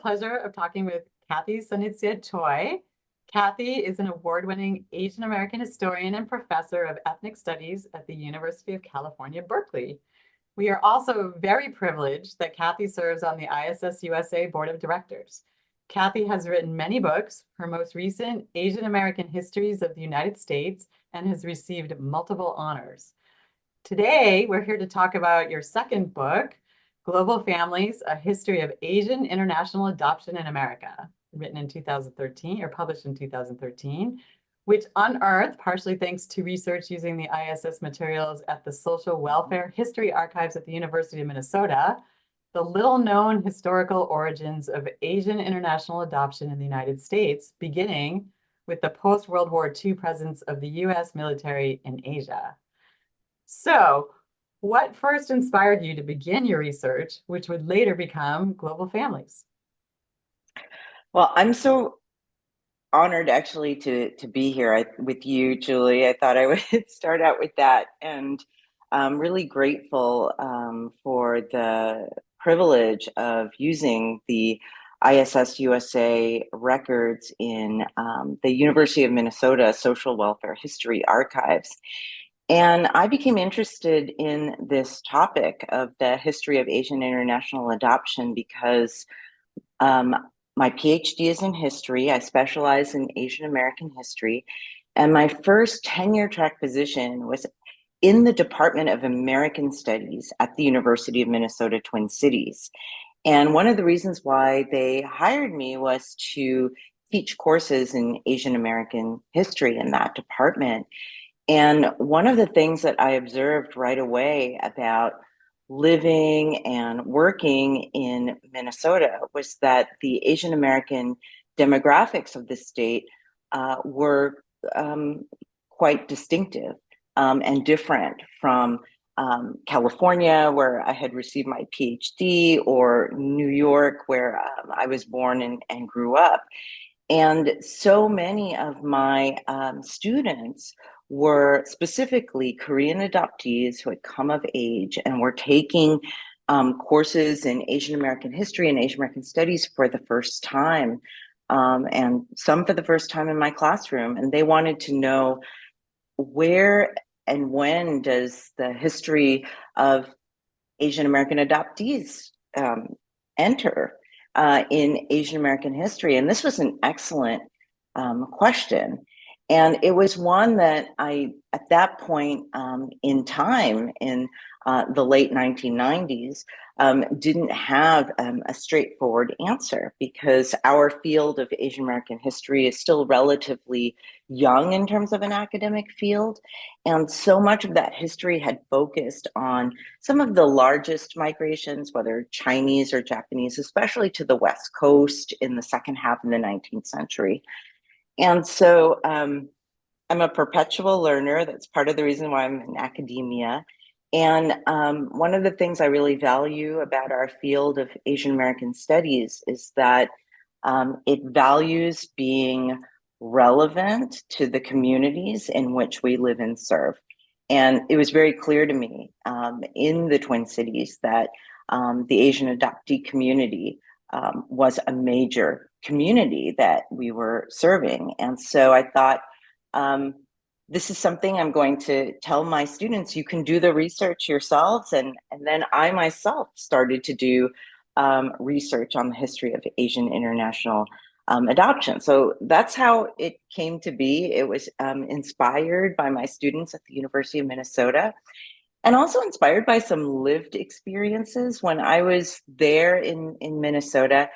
pleasure of talking with Cathy Ceniza Choy. Cathy is an award-winning Asian American historian and professor of ethnic studies at the University of California, Berkeley. We are also very privileged that Cathy serves on the ISS USA Board of Directors. Cathy has written many books, her most recent Asian American Histories of the United States, and has received multiple honors. Today, we're here to talk about your second book, Global Families, A History of Asian International Adoption in America, written in 2013 or published in 2013, which unearthed, partially thanks to research using the ISS materials at the Social Welfare History Archives at the University of Minnesota, the little-known historical origins of Asian international adoption in the United States, beginning with the post-World War II presence of the US military in Asia. So, what first inspired you to begin your research, which would later become Global Families? Well, I'm so honored actually to be here with you, Julie. I thought I would start out with that, and I'm really grateful for the privilege of using the ISS USA records in the University of Minnesota Social Welfare History Archives. And I became interested in this topic of the history of Asian international adoption because my PhD is in history. I specialize in Asian American history. And my first tenure track position was in the Department of American Studies at the University of Minnesota Twin Cities. And one of the reasons why they hired me was to teach courses in Asian American history in that department. And one of the things that I observed right away about living and working in Minnesota was that the Asian American demographics of the state were quite distinctive and different from California, where I had received my PhD, or New York, where I was born and grew up. And so many of my students were specifically Korean adoptees who had come of age and were taking courses in Asian American history and Asian American studies for the first time, and some for the first time in my classroom. And they wanted to know, where and when does the history of Asian American adoptees enter in Asian American history? And this was an excellent question. And it was one that I, at that point in time, in the late 1990s, didn't have a straightforward answer, because our field of Asian American history is still relatively young in terms of an academic field. And so much of that history had focused on some of the largest migrations, whether Chinese or Japanese, especially to the West Coast in the second half of the 19th century. And so I'm a perpetual learner. That's part of the reason why I'm in academia. And one of the things I really value about our field of Asian American studies is that it values being relevant to the communities in which we live and serve. And it was very clear to me in the Twin Cities that the Asian adoptee community was a major community that we were serving. And so I thought, this is something I'm going to tell my students. You can do the research yourselves. And then I myself started to do research on the history of Asian international adoption. So that's how it came to be. It was inspired by my students at the University of Minnesota, and also inspired by some lived experiences. When I was there in Minnesota,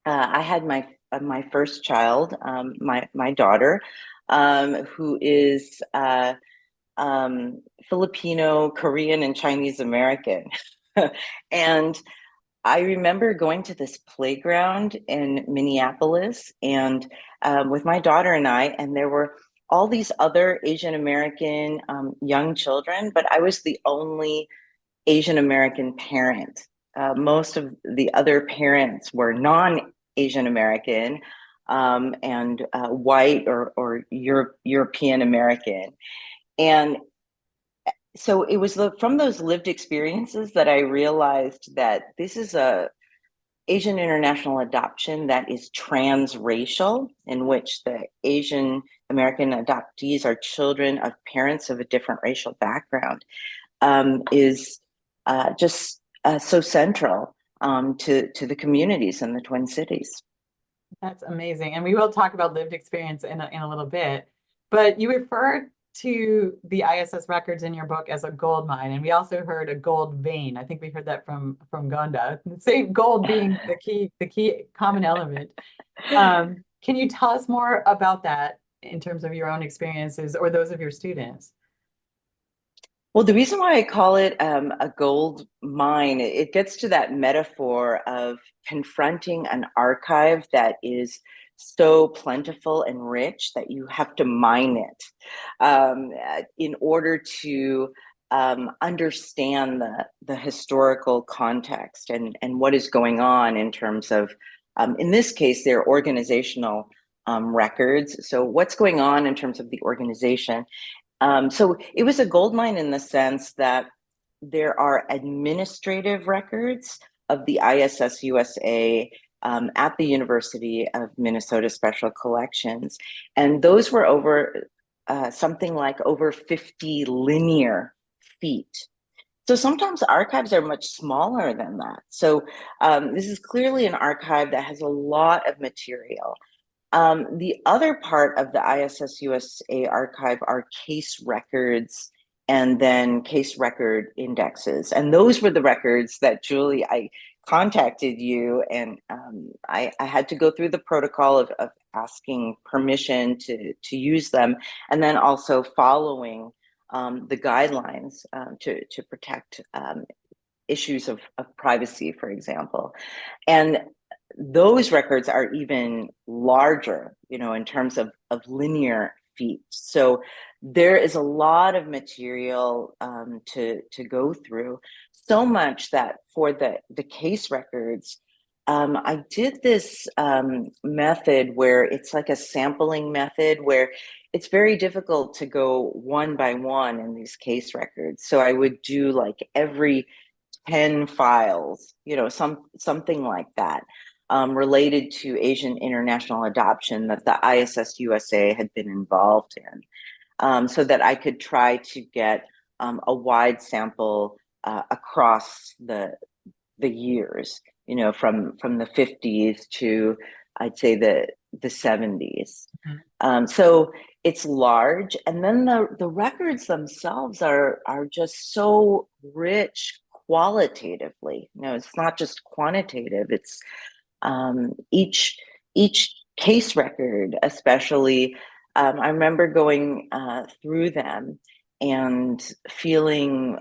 I had my first child, my daughter, who is Filipino, Korean, and Chinese American. And I remember going to this playground in Minneapolis, and with my daughter and I, and there were all these other Asian American young children, but I was the only Asian American parent. Most of the other parents were non-Asian American and white or European American. And so it was from those lived experiences that I realized that this is a Asian international adoption that is transracial, in which the Asian American adoptees are children of parents of a different racial background, is just so central to the communities in the Twin Cities. That's amazing. And we will talk about lived experience in a little bit. But you refer to the ISS records in your book as a gold mine. And we also heard a gold vein. I think we heard that from Gonda. Same gold being the key common element. Can you tell us more about that in terms of your own experiences or those of your students? Well, the reason why I call it a gold mine, it gets to that metaphor of confronting an archive that is so plentiful and rich that you have to mine it in order to understand the historical context and what is going on in terms of, in this case, their organizational records. So what's going on in terms of the organization? So it was a gold mine in the sense that there are administrative records of the ISS USA at the University of Minnesota Special Collections. And those were over something like over 50 linear feet. So sometimes archives are much smaller than that. So this is clearly an archive that has a lot of material. The other part of the ISS USA archive are case records and then case record indexes. And those were the records that, Julie, I contacted you, and I had to go through the protocol of asking permission to use them, and then also following the guidelines to protect issues of privacy, for example. And those records are even larger, in terms of linear feet. So there is a lot of material to go through. So much that for the case records, I did this method where it's like a sampling method where it's very difficult to go one by one in these case records. So I would do like every 10 files, something like that, related to Asian international adoption that the ISS USA had been involved in, so that I could try to get a wide sample across the years, from the 50s to, I'd say, the 70s. So it's large, and then the records themselves are just so rich qualitatively. It's not just quantitative. It's each case record, especially. I remember going through them and feeling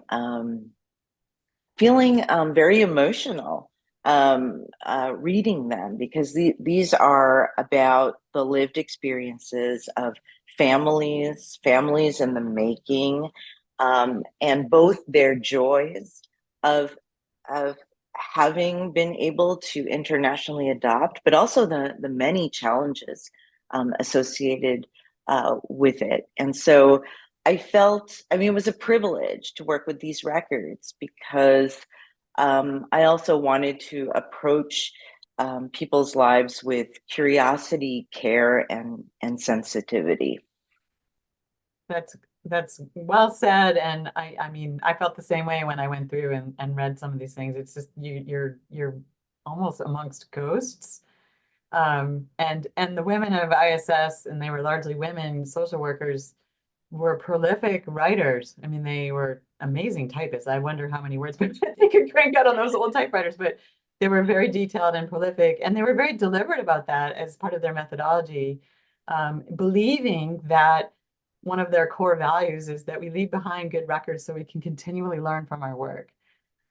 very emotional reading them, because these are about the lived experiences of families in the making, and both their joys of having been able to internationally adopt, but also the many challenges associated with it. And so it was a privilege to work with these records, because I also wanted to approach people's lives with curiosity, care, and sensitivity. That's well said. And I felt the same way when I went through and read some of these things. It's just you're almost amongst ghosts. And the women of ISS, and they were largely women social workers, were prolific writers. I mean, they were amazing typists. I wonder how many words they could crank out on those old typewriters, but they were very detailed and prolific, and they were very deliberate about that as part of their methodology, believing that one of their core values is that we leave behind good records so we can continually learn from our work.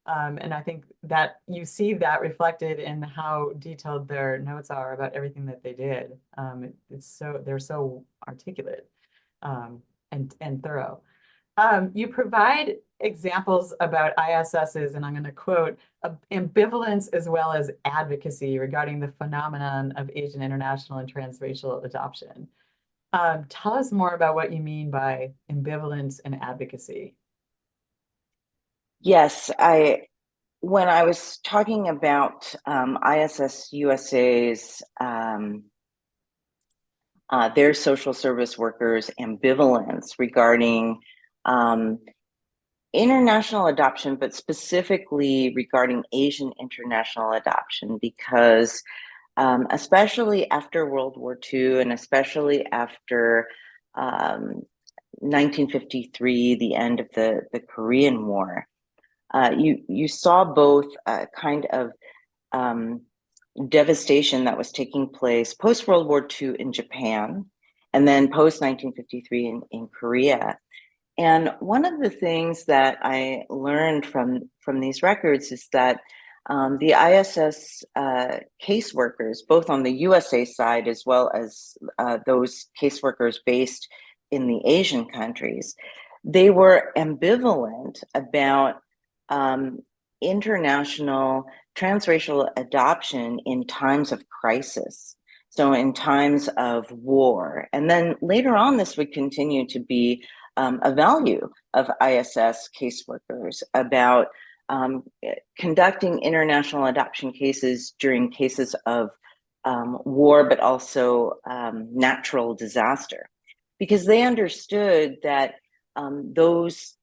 And I think that you see that reflected in how detailed their notes are about everything that they did. They're so articulate. And thorough. You provide examples about ISS's, and I'm going to quote, ambivalence as well as advocacy regarding the phenomenon of Asian international and transracial adoption. Tell us more about what you mean by ambivalence and advocacy. Yes, when I was talking about ISS USA's their social service workers' ambivalence regarding international adoption, but specifically regarding Asian international adoption, because especially after World War II and especially after 1953, the end of the Korean War, you saw both kind of devastation that was taking place post World War II in Japan, and then post 1953 in Korea. And one of the things that I learned from these records is that the ISS caseworkers, both on the USA side as well as those caseworkers based in the Asian countries, they were ambivalent about international transracial adoption in times of crisis. So in times of war. And then later on, this would continue to be a value of ISS caseworkers about conducting international adoption cases during cases of war, but also natural disaster, because they understood that those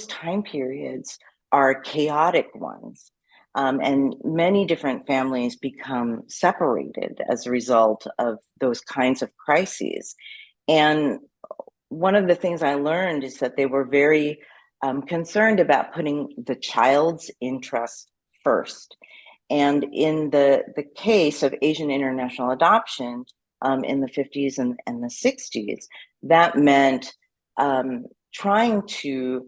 time periods are chaotic ones. And many different families become separated as a result of those kinds of crises. And one of the things I learned is that they were very concerned about putting the child's interest first. And in the case of Asian international adoption in the 50s and the 60s, that meant trying to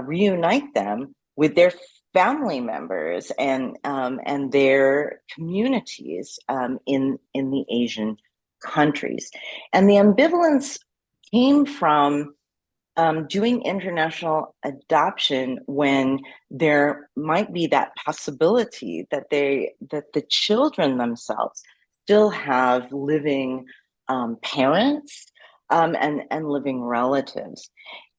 reunite them with their family members and their communities in the Asian countries. And the ambivalence came from doing international adoption when there might be that possibility that the children themselves still have living parents and living relatives.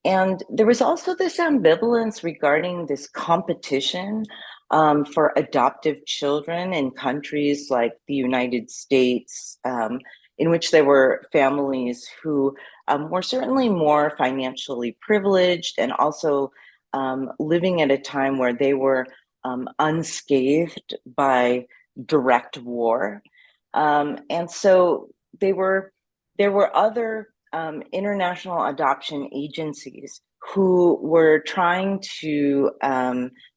And there was also this ambivalence regarding this competition for adoptive children in countries like the United States, in which there were families who were certainly more financially privileged and also living at a time where they were unscathed by direct war. And so there were other international adoption agencies who were trying to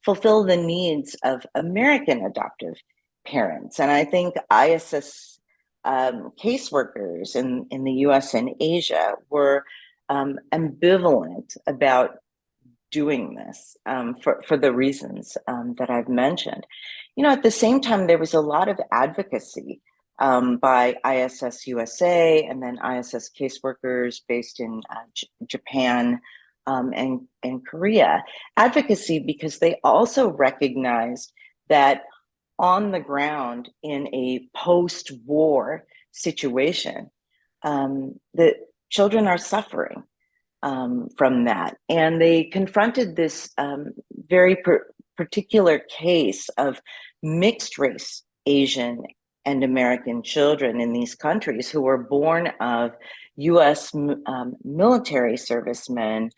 fulfill the needs of American adoptive parents. And I think ISS caseworkers in the US and Asia were ambivalent about doing this for the reasons that I've mentioned. You know, at the same time, there was a lot of advocacy by ISS USA and then ISS caseworkers based in Japan and Korea. Advocacy because they also recognized that on the ground in a post-war situation, the children are suffering from that. And they confronted this very particular case of mixed race Asian and American children in these countries who were born of US military servicemen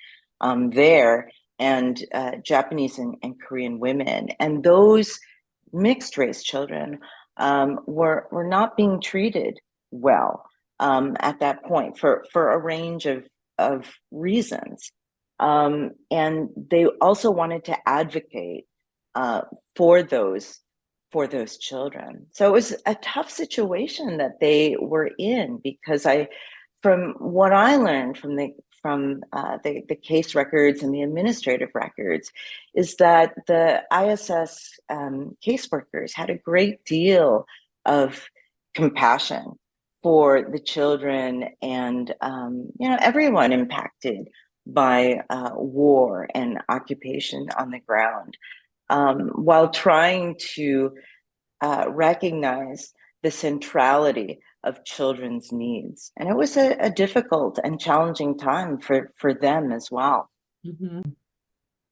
there and Japanese and Korean women. And those mixed race children were not being treated well at that point for a range of reasons. And they also wanted to advocate for those children. So it was a tough situation that they were in, because from what I learned from the case records and the administrative records, is that the ISS caseworkers had a great deal of compassion for the children and everyone impacted by war and occupation on the ground, while trying to recognize the centrality of children's needs. And it was a difficult and challenging time for them as well. Mm-hmm.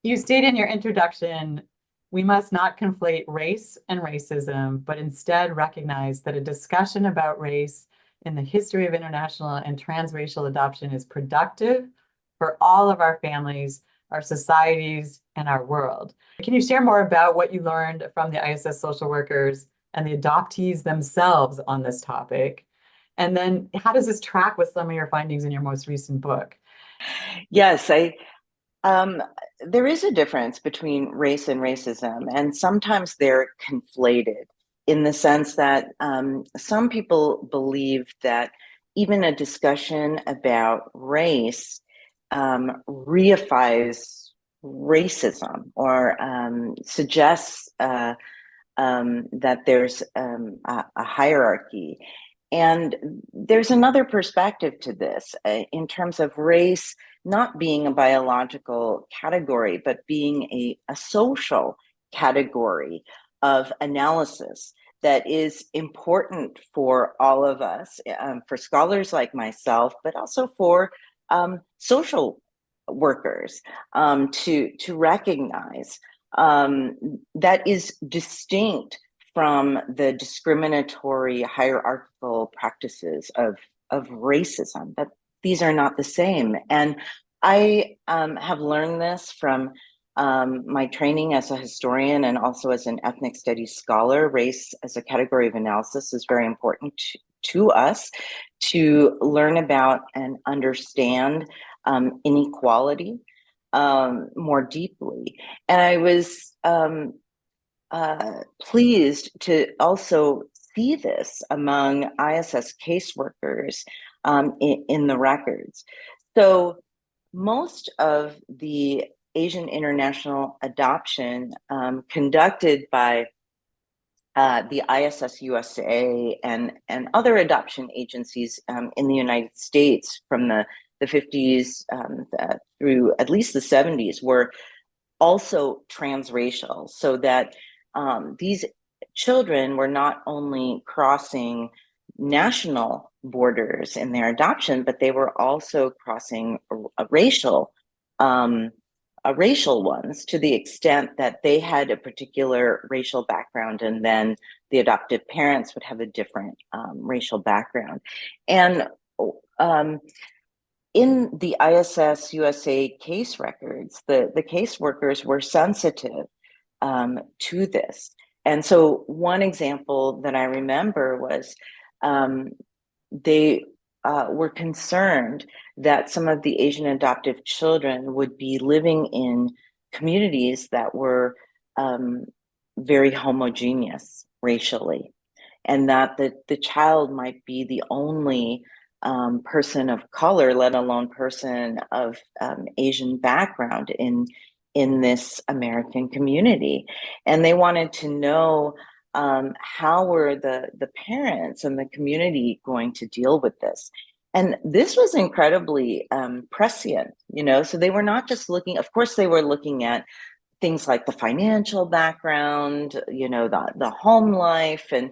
You state in your introduction We must not conflate race and racism, but instead recognize that a discussion about race in the history of international and transracial adoption is productive for all of our families, our societies, and our world. Can you share more about what you learned from the ISS social workers and the adoptees themselves on this topic? And then how does this track with some of your findings in your most recent book? Yes, there is a difference between race and racism, and sometimes they're conflated in the sense that some people believe that even a discussion about race reifies racism or suggests that there's a hierarchy. And there's another perspective to this in terms of race not being a biological category, but being a social category of analysis that is important for all of us, for scholars like myself, but also for social workers to recognize that is distinct from the discriminatory hierarchical practices of racism, that these are not the same. And I have learned this from my training as a historian and also as an ethnic studies scholar. Race as a category of analysis is very important to us to learn about and understand inequality more deeply. And I was pleased to also see this among ISS caseworkers in the records. So most of the Asian international adoption conducted by the ISS USA and other adoption agencies in the United States from the 50s through at least the 70s were also transracial, so that these children were not only crossing national borders in their adoption, but they were also crossing a racial ones, to the extent that they had a particular racial background and then the adoptive parents would have a different racial background. And in the ISS USA case records, the caseworkers were sensitive to this. And so one example that I remember was they were concerned that some of the Asian adoptive children would be living in communities that were very homogeneous racially, and that the child might be the only person of color, let alone person of Asian background in this American community. And they wanted to know how were the parents and the community going to deal with this. And this was incredibly prescient, so they were not just looking, of course, they were looking at things like the financial background, the home life and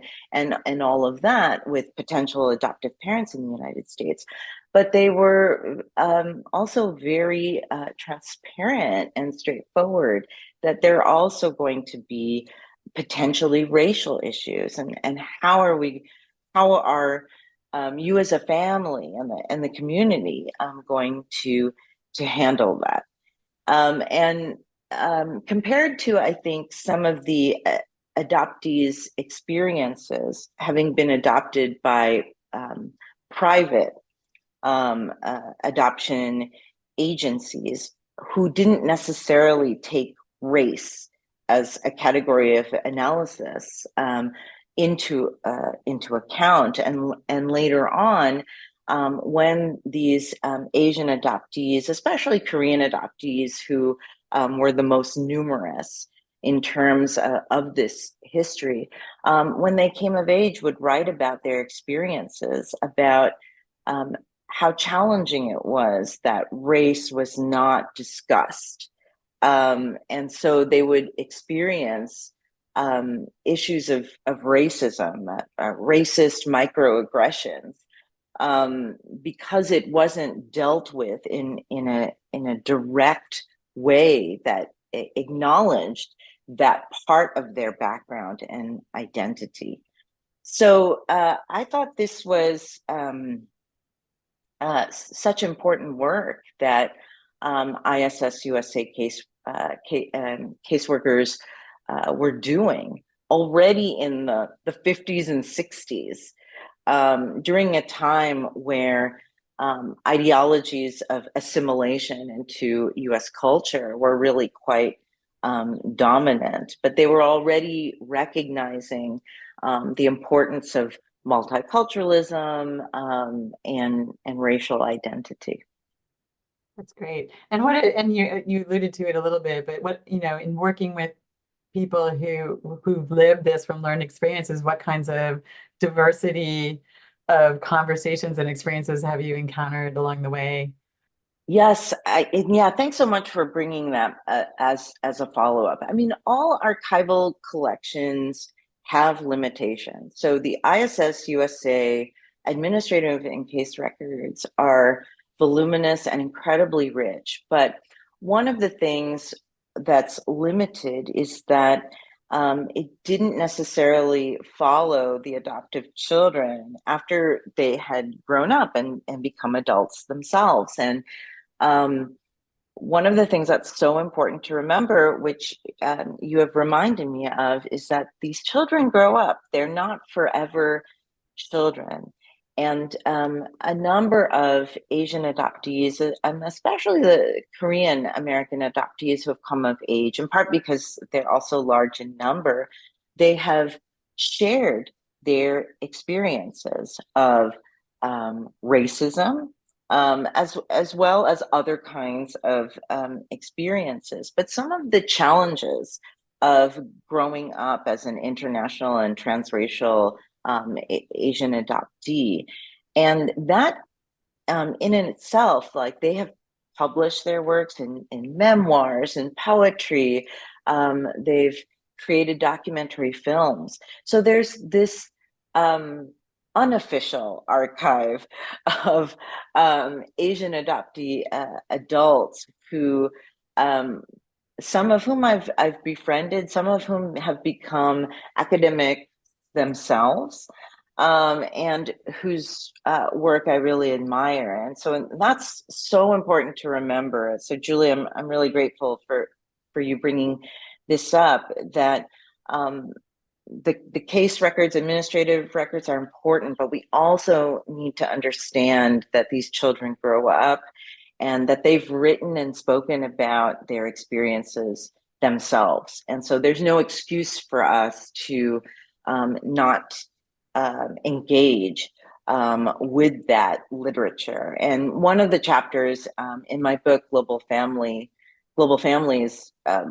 all of that with potential adoptive parents in the United States. But they were also very transparent and straightforward that there are also going to be potentially racial issues, and how are you as a family and the community going to handle that? And compared to, I think, some of the adoptees' experiences, having been adopted by private adoption agencies who didn't necessarily take race as a category of analysis into account, and later on, when these Asian adoptees, especially Korean adoptees, who were the most numerous in terms of this history, when they came of age, would write about their experiences, about how challenging it was that race was not discussed. And so they would experience issues of racism, racist microaggressions, because it wasn't dealt with in a direct way that acknowledged that part of their background and identity. So I thought this was such important work that ISS USA caseworkers were doing already in the 50s and 60s, during a time where ideologies of assimilation into US culture were really quite dominant, but they were already recognizing the importance of multiculturalism and racial identity. That's great. And and you alluded to it a little bit, but what, in working with people who've lived this from learned experiences, what kinds of diversity of conversations and experiences have you encountered along the way? Yes, yeah. Thanks so much for bringing that as a follow up. I mean, all archival collections have limitations. So the ISS USA administrative and case records are voluminous and incredibly rich. But one of the things that's limited is that it didn't necessarily follow the adoptive children after they had grown up and become adults themselves. And um, one of the things that's so important to remember, which you have reminded me of, is that these children grow up. They're not forever children. And a number of Asian adoptees, especially the Korean American adoptees who have come of age, in part because they're also large in number, they have shared their experiences of racism, as well as other kinds of experiences. But some of the challenges of growing up as an international and transracial Asian adoptee, and that in itself, like they have published their works in memoirs and poetry. They've created documentary films. So there's this unofficial archive of Asian adoptee adults who, some of whom I've befriended, some of whom have become academic themselves, and whose work I really admire. And so that's so important to remember. So Julie, I'm really grateful for you bringing this up, that the case records, administrative records are important, but we also need to understand that these children grow up and that they've written and spoken about their experiences themselves. And so there's no excuse for us to not engage with that literature. And one of the chapters in my book, Global Families,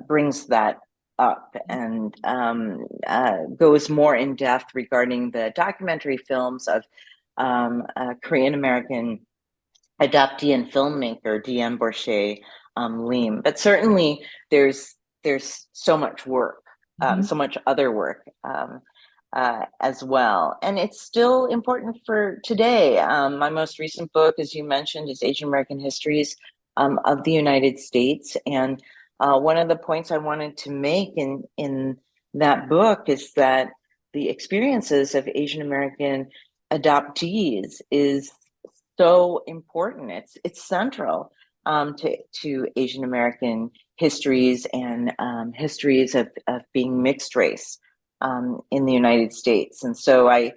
brings that up and goes more in depth regarding the documentary films of Korean American adoptee and filmmaker DM Borsche Lim. But certainly there's so much work, so much other work as well. And it's still important for today. My most recent book, as you mentioned, is Asian American Histories of the United States. And one of the points I wanted to make in that book is that the experiences of Asian American adoptees is so important. It's central to Asian American histories and histories of being mixed race in the United States. And so I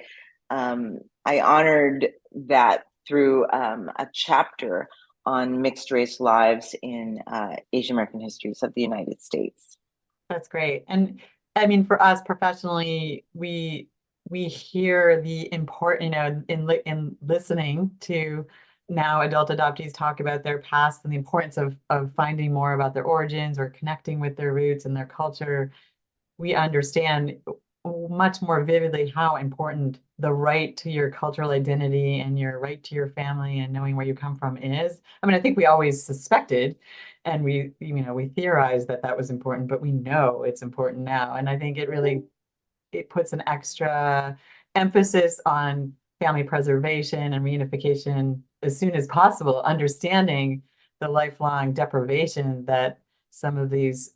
honored that through a chapter on mixed race lives in Asian American histories of the United States. That's great. And I mean, for us professionally, we hear the important, in listening to now adult adoptees talk about their past and the importance of finding more about their origins or connecting with their roots and their culture. We understand much more vividly how important the right to your cultural identity and your right to your family and knowing where you come from is. I mean, I think we always suspected and we theorized that that was important, but we know it's important now. And I think it puts an extra emphasis on family preservation and reunification as soon as possible, understanding the lifelong deprivation that some of these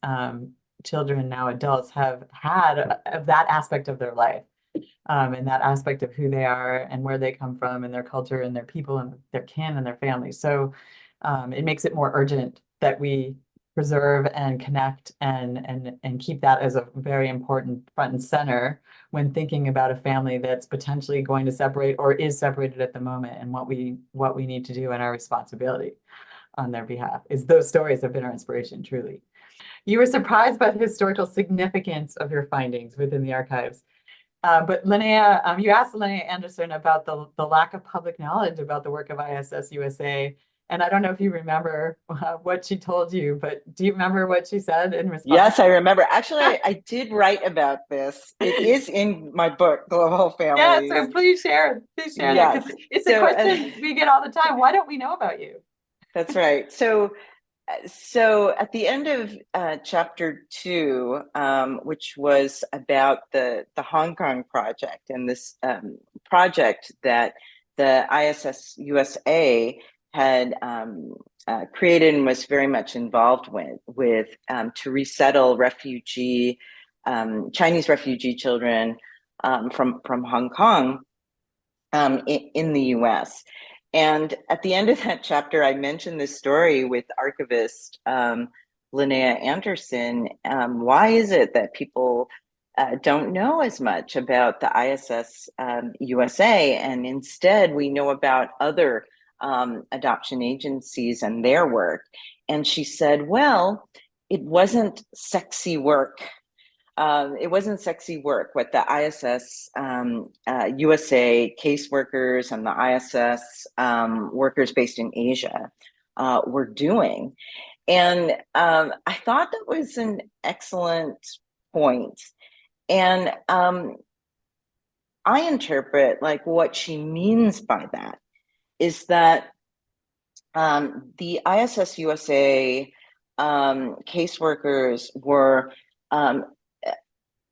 children, now adults, have had of that aspect of their life, and that aspect of who they are and where they come from and their culture and their people and their kin and their families. So it makes it more urgent that we preserve and connect and keep that as a very important front and center when thinking about a family that's potentially going to separate or is separated at the moment, and what we need to do and our responsibility on their behalf. Is those stories have been our inspiration, truly. You were surprised by the historical significance of your findings within the archives. But Linnea, you asked Linnea Anderson about the lack of public knowledge about the work of ISS USA. And I don't know if you remember what she told you, but do you remember what she said in response? Yes, I remember. Actually, I did write about this. It is in my book, Global Families. Yeah, so please share. Please share that, because it's a question we get all the time. Why don't we know about you? That's right. So at the end of chapter 2, which was about the Hong Kong project, and this project that the ISS USA had created and was very much involved with to resettle Chinese refugee children from Hong Kong in the US. And at the end of that chapter, I mentioned this story with archivist Linnea Anderson. Why is it that people don't know as much about the ISS USA, and instead we know about other adoption agencies and their work? And she said, well, it wasn't sexy work. It wasn't sexy work what the ISS USA caseworkers and the ISS workers based in Asia were doing. And I thought that was an excellent point. And I interpret like what she means by that is that the ISS USA caseworkers were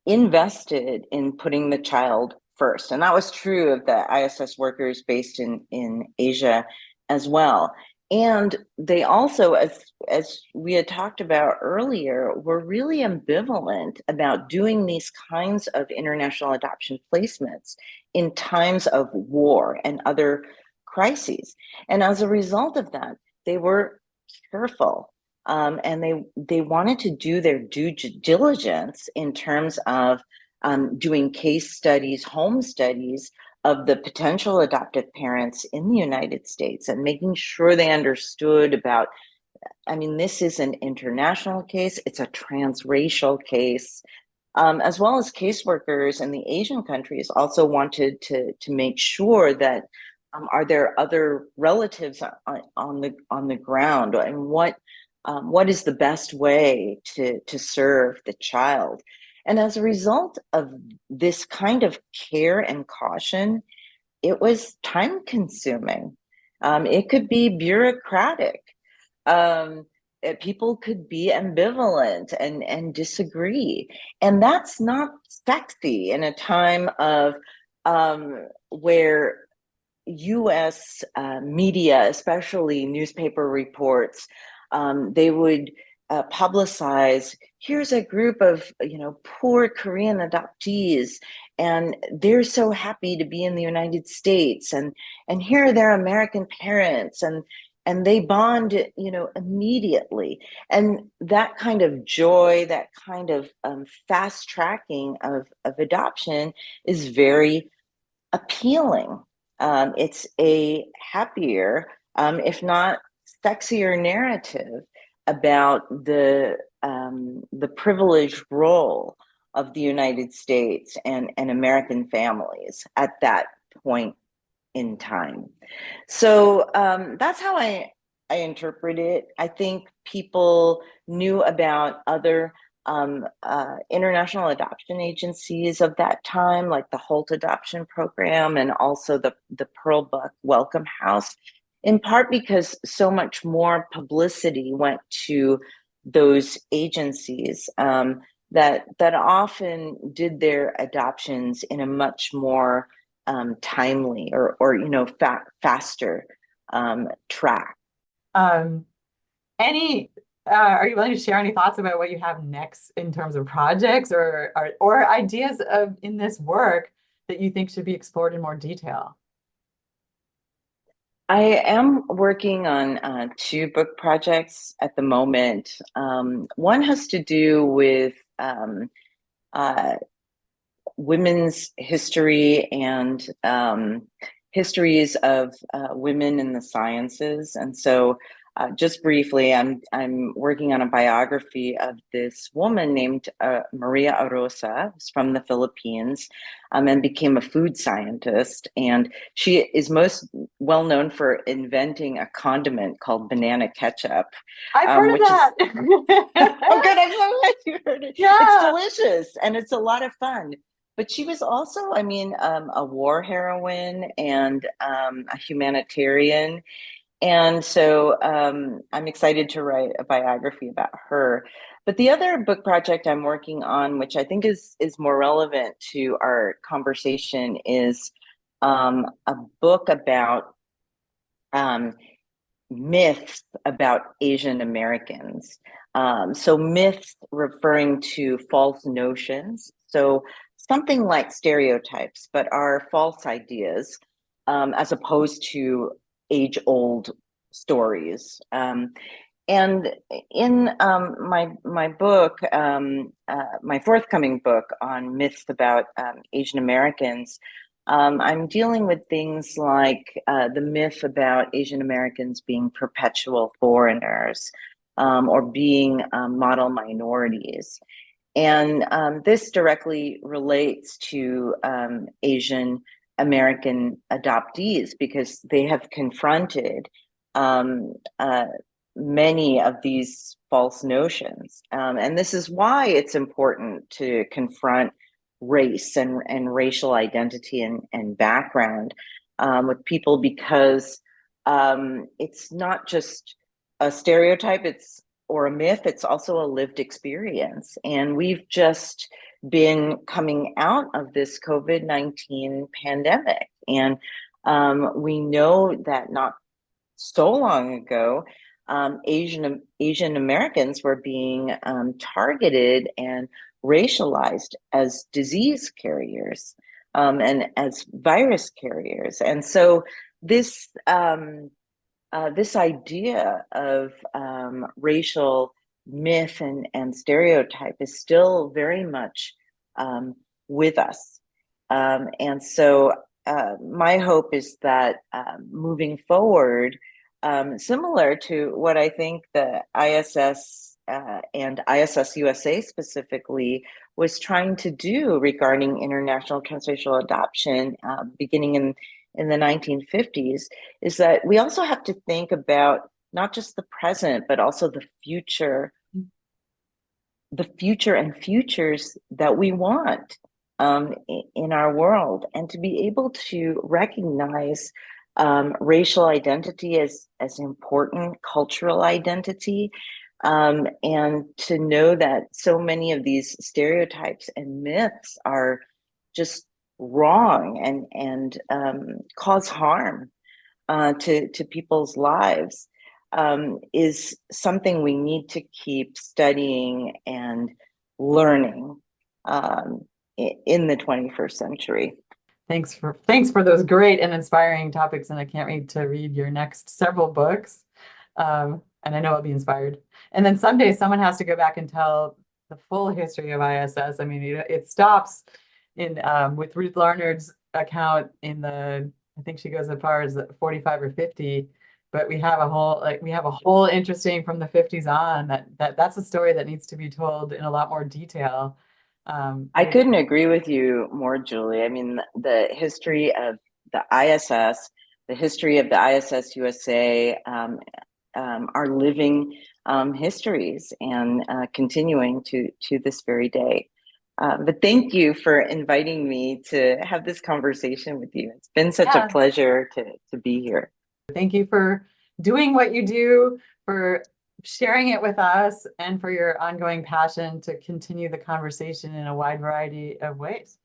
invested in putting the child first. And that was true of the ISS workers based in Asia as well. And they also, as we had talked about earlier, were really ambivalent about doing these kinds of international adoption placements in times of war and other crises. And as a result of that, they were careful. And they wanted to do their due diligence in terms of doing case studies, home studies of the potential adoptive parents in the United States, and making sure they understood about, I mean, this is an international case, it's a transracial case, as well as caseworkers in the Asian countries also wanted to make sure that are there other relatives on the ground, and what is the best way to serve the child. And as a result of this kind of care and caution, it was time consuming. It could be bureaucratic. People could be ambivalent and disagree. And that's not sexy in a time of where US media, especially newspaper reports, they would publicize, here's a group of poor Korean adoptees, and they're so happy to be in the United States, and here are their American parents, and they bond immediately. And that kind of joy, that kind of fast tracking of adoption is very appealing. It's a happier, if not sexier, narrative about the privileged role of the United States and American families at that point in time. So that's how I interpret it. I think people knew about other international adoption agencies of that time, like the Holt Adoption Program and also the Pearl Buck Welcome House, in part because so much more publicity went to those agencies that often did their adoptions in a much more timely or faster track. Any Are you willing to share any thoughts about what you have next in terms of projects or ideas of in this work that you think should be explored in more detail? I am working on two book projects at the moment. One has to do with uh, women's history and histories of women in the sciences. And so, just briefly, I'm working on a biography of this woman named Maria Arosa, who's from the Philippines, and became a food scientist. And she is most well known for inventing a condiment called banana ketchup, I've heard of which is oh, that. good. I'm so glad you heard it. It's Yeah. delicious and it's a lot of fun. But she was also, I mean, a war heroine and a humanitarian. And so I'm excited to write a biography about her. But the other book project I'm working on, which I think is more relevant to our conversation, is a book about um, myths about Asian Americans. So myths referring to false notions. So something like stereotypes, but are false ideas, as opposed to age-old stories. And in my book, my forthcoming book on myths about Asian Americans, I'm dealing with things like the myth about Asian Americans being perpetual foreigners, or being model minorities. And this directly relates to Asian American adoptees because they have confronted um, uh, many of these false notions. And this is why it's important to confront race and racial identity and background with people, because it's not just a stereotype, it's or a myth, it's also a lived experience. And we've just been coming out of this COVID-19 pandemic. And we know that not so long ago, Asian Americans were being targeted and racialized as disease carriers, and as virus carriers. And so this this idea of racial myth and stereotype is still very much with us. And so my hope is that moving forward, similar to what I think the ISS and ISS USA specifically was trying to do regarding international transracial adoption, beginning in the 1950s, is that we also have to think about not just the present, but also the future and futures that we want in our world, and to be able to recognize racial identity as important cultural identity, and to know that so many of these stereotypes and myths are just wrong and cause harm to people's lives, is something we need to keep studying and learning in the 21st century. Thanks for those great and inspiring topics, and I can't wait to read your next several books. And I know I'll be inspired. And then someday someone has to go back and tell the full history of ISS. I mean, it stops in with Ruth Larnard's account in the, I think she goes as far as 45 or 50, but we have a whole interesting from the 50s on that's a story that needs to be told in a lot more detail. I couldn't agree with you more, Julie. I mean, the history of the ISS, the history of the ISS USA, are living histories, and continuing to this very day. But thank you for inviting me to have this conversation with you. It's been such a Yeah, pleasure to be here. thank you for doing what you do, for sharing it with us, and for your ongoing passion to continue the conversation in a wide variety of ways.